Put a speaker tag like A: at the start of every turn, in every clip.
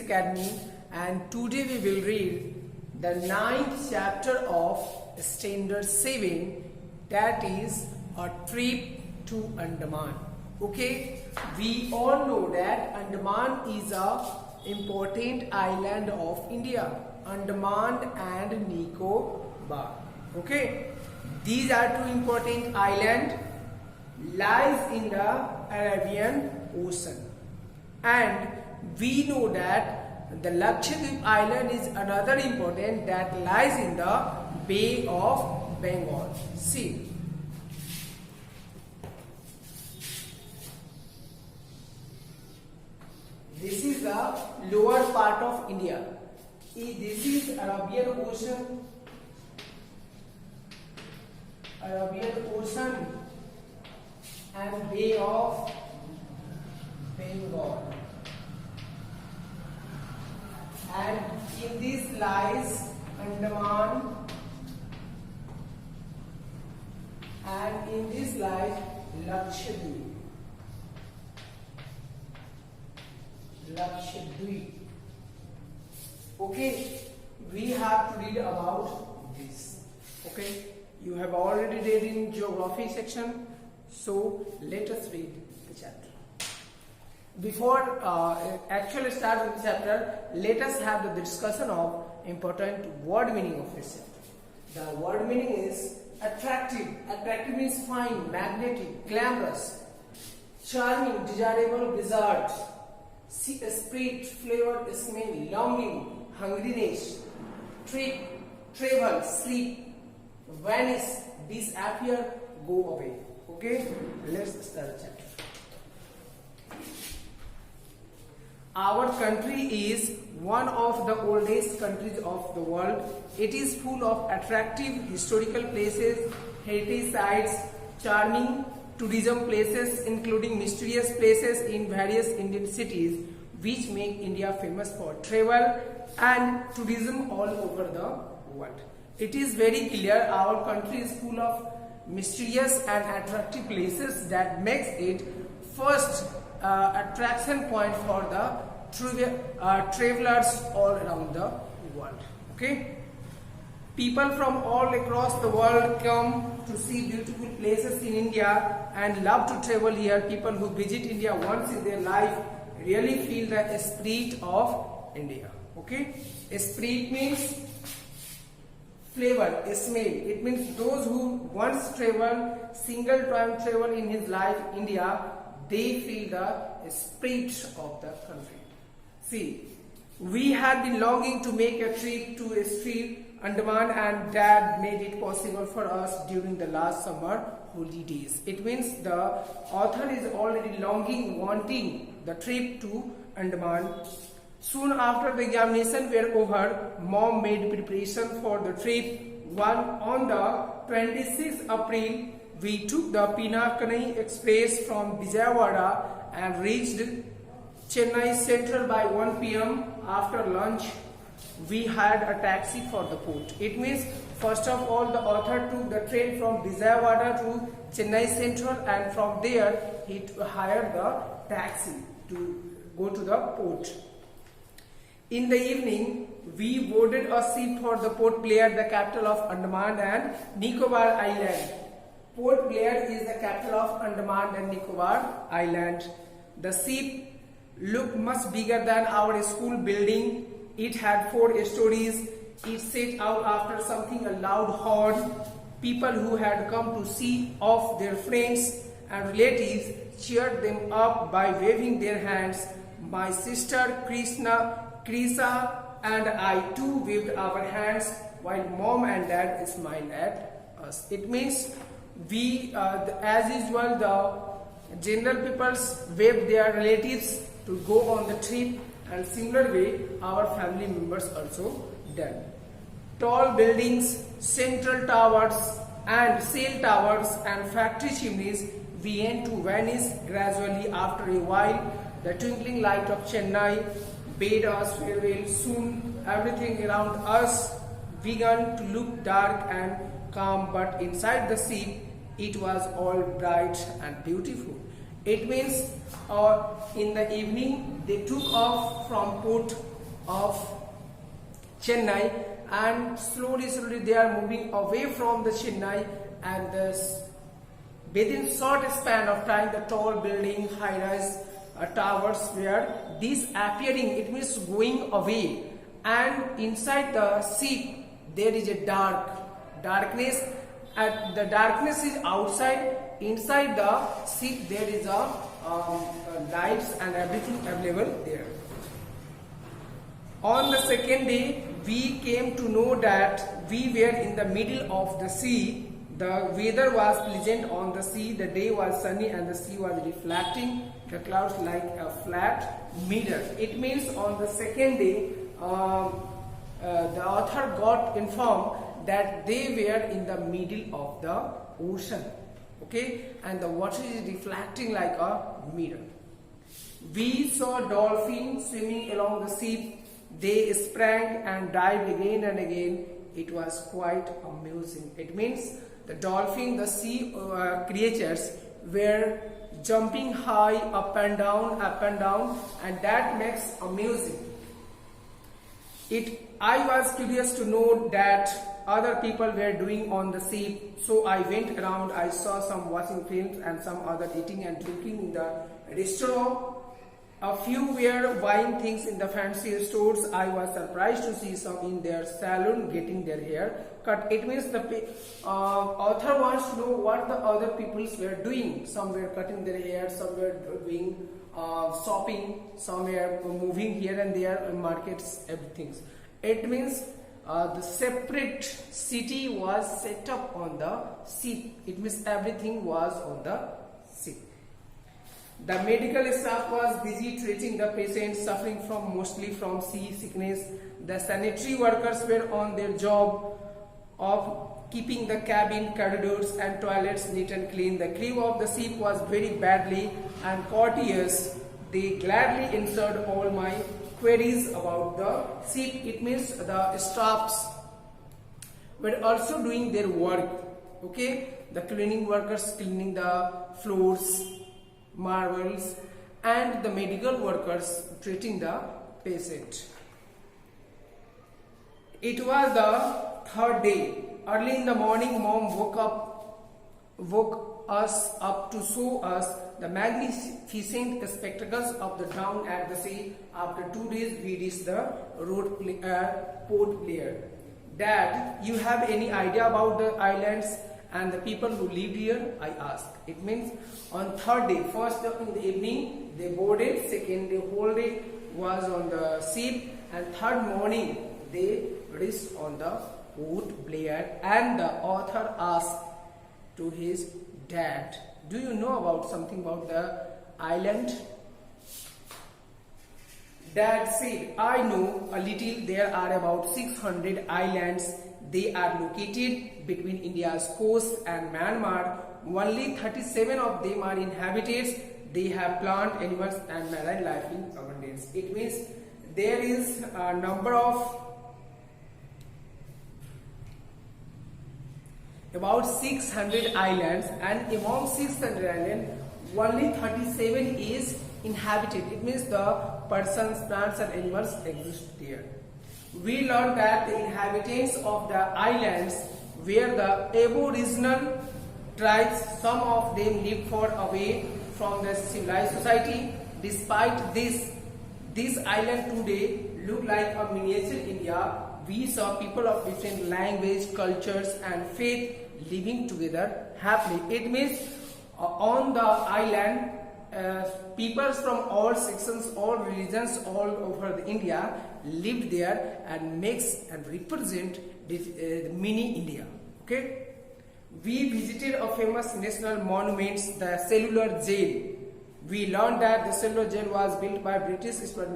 A: Academy, and today we will read the 9th chapter of Standard 7, that is a trip to Andaman. Okay, we all know that Andaman is a important island of India, Andaman and Nicobar. Okay, these are two important islands lies in the Arabian Ocean, and we know that the Lakshadweep island is another important that lies in the Bay of Bengal. See, this is the lower part of India. This is Arabian Ocean, and Bay of Bengal, and in this lies Andaman, and in this lies Lakshadweep. Okay, we have to read about this. Okay, you have already read in geography section, so let us read the chapter. Before actually start with the chapter, let us have the discussion of important word meaning of this chapter. The word meaning is attractive. Attractive means fine, magnetic, glamorous, charming, desirable, bizarre, spirit, flavor, smell, longing, hungriness, trip, travel, sleep, vanish, disappear, go away. Okay, let's start the chapter. Our country is one of the oldest countries of the world. It is full of attractive historical places, heritage sites, charming tourism places, including mysterious places in various Indian cities, which make India famous for travel and tourism all over the world. It is very clear our country is full of mysterious and attractive places that makes it first attraction point for the travelers all around the world. Okay, people from all across the world come to see beautiful places in India and love to travel here. People who visit India once in their life really feel the spirit of India. Okay, spirit means flavor, smell. It means those who once travel, single time travel in his life India, they feel the spirit of the country. See, we had been longing to make a trip to a street Andaman, and Dad made it possible for us during the last summer holidays. It means the author is already wanting the trip to Andaman. Soon after the examination were over, Mom made preparation for the trip. On the 26th April, we took the Pinnakanai Express from Vijayawada and reached Chennai Central by 1 p.m. After lunch, we had a taxi for the port. It means first of all the author took the train from Vijayawada to Chennai Central, and from there he hired the taxi to go to the port. In the evening, we boarded a ship for the Port Blair, the capital of Andaman and Nicobar Island. Port Blair is the capital of Andaman and Nicobar Island. The ship looked much bigger than our school building. It had 4 stories. It set out after something a loud horn. People who had come to see off their friends and relatives cheered them up by waving their hands. My sister Krisa and I too waved our hands while Mom and Dad smiled at us. It means we, as usual, the general peoples waved their relatives to go on the trip, and similar way our family members also done. Tall buildings, central towers and cell towers and factory chimneys began to vanish gradually. After a while, the twinkling light of Chennai bade us farewell. Soon everything around us began to look dark and calm, but inside the ship it was all bright and beautiful. It means in the evening they took off from Port of Chennai, and slowly they are moving away from the Chennai, and within short span of time the tall building, high-rise towers were disappearing. It means going away, and inside the ship there is a darkness, and the darkness is outside. Inside the ship there is a lights and everything available there. On the second day, we came to know that we were in the middle of the sea. The weather was pleasant on the sea. The day was sunny and the sea was reflecting the clouds like a flat mirror. It means on the second day, the author got informed that they were in the middle of the ocean. Okay, and the water is reflecting like a mirror. We saw dolphins swimming along the ship. They sprang and dived again and again. It was quite amusing. It means the dolphin, the sea creatures were jumping high, up and down, and that makes amusing. I was curious to know that other people were doing on the ship, so I went around. I saw some watching films and some other eating and drinking in the restaurant. A few were buying things in the fancy stores. I was surprised to see some in their salon getting their hair cut. It means the author wants to know what the other peoples were doing. Some were cutting their hair, some were doing shopping, some were moving here and there in markets, everything. It means the separate city was set up on the ship. It means everything was on the ship. The medical staff was busy treating the patients suffering mostly from sea sickness. The sanitary workers were on their job of keeping the cabin, corridors and toilets neat and clean. The crew of the ship was very badly and courteous. They gladly answered all my queries about the ship. It means the staffs were also doing their work. Okay, the cleaning workers cleaning the floors, marbles, and the medical workers treating the patient. It was the third day. Early in the morning, Mom woke us up to show us the magnificent spectacles of the town at the sea. After 2 days, we reached the Port Blair. Dad, you have any idea about the islands and the people who lived here? I asked. It means on third day, first in the evening they boarded, second day whole day was on the ship, and third morning they reached on the Port Blair, and the author asked to his dad, do you know about something about the island? Dad said, I know a little. There are about 600 islands. They are located between India's coast and Myanmar. Only 37 of them are inhabited. They have plant, animals and marine life in abundance. It means there is a number of about 600 islands, and among 600 islands, only 37 is inhabited. It means the persons, plants and animals exist there. We learned that the inhabitants of the islands were the Aboriginal tribes. Some of them lived far away from the civilized society. Despite this island today look like a miniature India. We saw people of different language, cultures and faith living together happily. It means on the island, people from all sections, all religions, all over India lived there and makes and represent this mini India. Okay, we visited a famous national monument, the Cellular Jail. We learned that the Cellular Jail was built by British. It was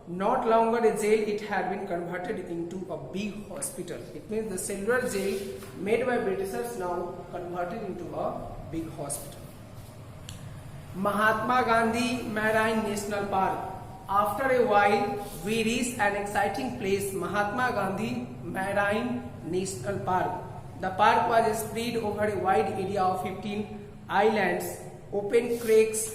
A: not longer a jail. It had been converted into a big hospital. It means the Cellular Jail made by Britishers now converted into a big hospital. Mahatma Gandhi Marine National Park. After a while, we reached an exciting place, Mahatma Gandhi Marine National Park. The park was spread over a wide area of 15 islands. Open creeks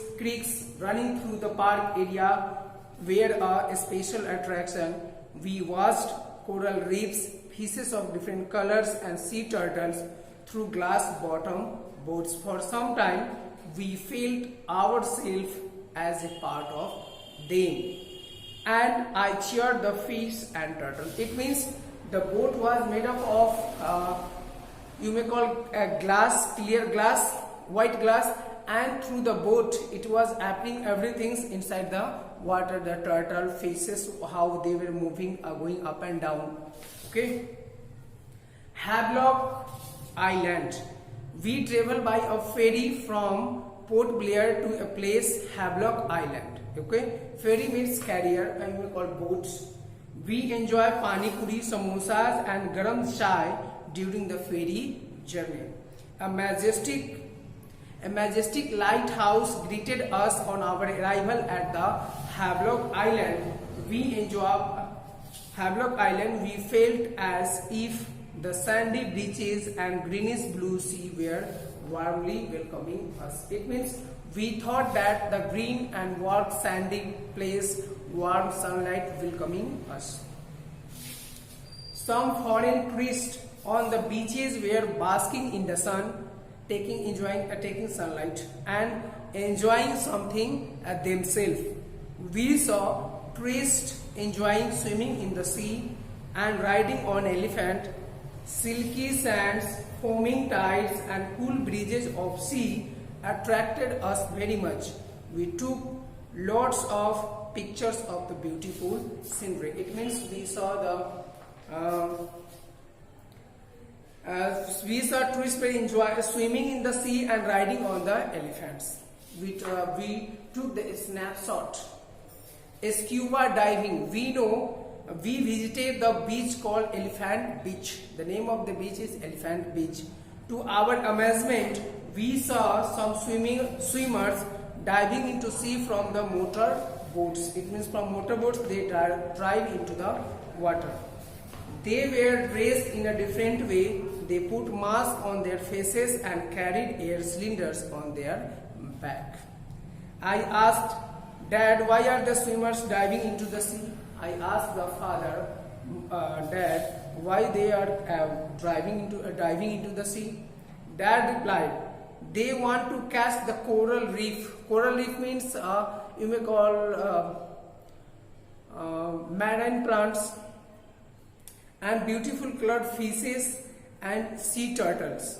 A: running through the park area were a special attraction. We watched coral reefs, fishes of different colors and sea turtles through glass bottom boats. For some time we felt ourselves as a part of them, and I cheered the fish and turtle. It means the boat was made up of you may call a glass, clear glass, white glass, and through the boat it was happening everything inside the water, the turtle, fishes, how they were moving, going up and down. Okay. Havelock Island. We travel by a ferry from Port Blair to a place, Havelock Island. Okay. Ferry means carrier, and we call boats. We enjoy pani puri, samosas and garam chai during the ferry journey. A majestic lighthouse greeted us on our arrival at the Havelock Island. We enjoyed Havelock Island. We felt as if the sandy beaches and greenish blue sea were warmly welcoming us. It means we thought that the green and warm sandy place, warm sunlight welcoming us. Some foreign tourists on the beaches were basking in the sun, taking sunlight and enjoying something themselves. We saw tourists enjoying swimming in the sea and riding on elephant. Silky sands, foaming tides and cool breezes of sea attracted us very much. We took lots of pictures of the beautiful scenery. It means we saw tourists were swimming in the sea and riding on the elephants. We took the snapshot. Scuba diving. We visited the beach called Elephant Beach. The name of the beach is Elephant Beach. To our amazement, we saw some swimmers diving into sea from the motor boats. It means from motor boats they drive into the water. They were dressed in a different way. They put masks on their faces and carried air cylinders on their back. I asked, Dad, why are the swimmers diving into the sea? I asked the father, Dad, why they are diving into the sea? Dad replied, they want to catch the coral reef. Coral reef means you may call marine plants and beautiful colored fishes and sea turtles.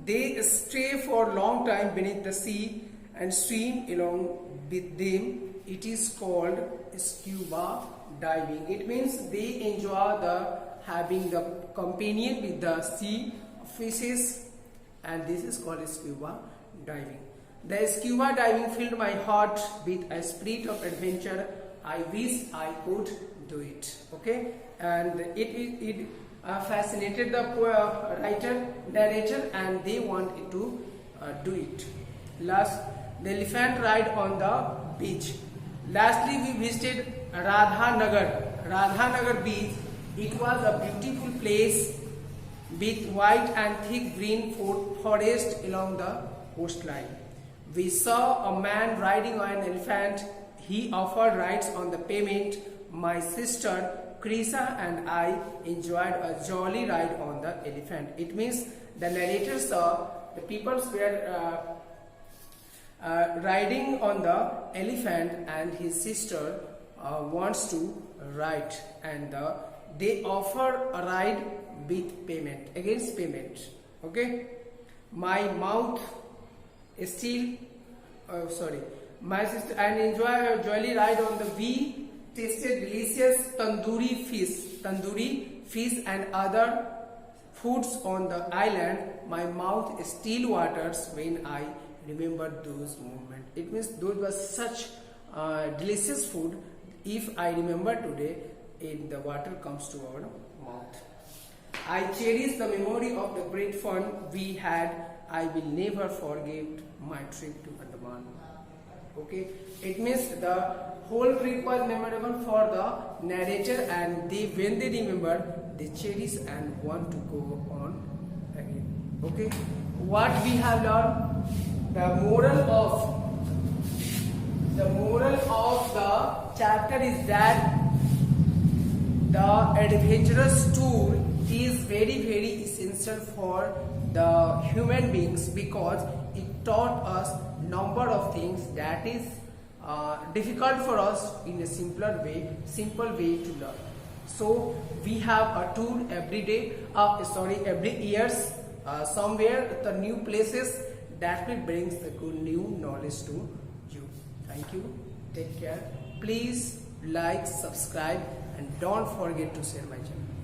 A: They stay for a long time beneath the sea and swim along with them. It is called scuba diving. It means they enjoy having the companion with the sea fishes, and this is called scuba diving. The scuba diving filled my heart with a spirit of adventure. I wish I could do it. Okay, and it fascinated the narrator, and they wanted to do it. Last, the elephant ride on the beach. Lastly, we visited Radhanagar beach. It was a beautiful place with white and thick green forest along the coastline. We saw a man riding on an elephant. He offered rides on the pavement. My sister Krisa and I enjoyed a jolly ride on the elephant. It means the narrator saw the people were riding on the elephant, and his sister wants to ride, and they offer a ride with payment, against payment. Okay, my mouth is still my sister and enjoy a jolly ride on the we tasted delicious tandoori fish and other foods on the island. My mouth still waters when I remember those moments. It means those were such delicious food. If I remember today, the water comes to our mouth. I cherish the memory of the great fun we had. I will never forget my trip to Andaman. Okay, it means the whole trip was memorable for the narrator, and when they remember, they cherish and want to go on again. Okay, what we have learned, the moral of the chapter is that the adventurous tour is very essential for the human beings, because it taught us number of things that is difficult for us in a simple way to learn. So we have a tour every day, every years, somewhere the new places that will brings the good new knowledge to you. Thank you. Take care. Please like, subscribe, and don't forget to share my channel.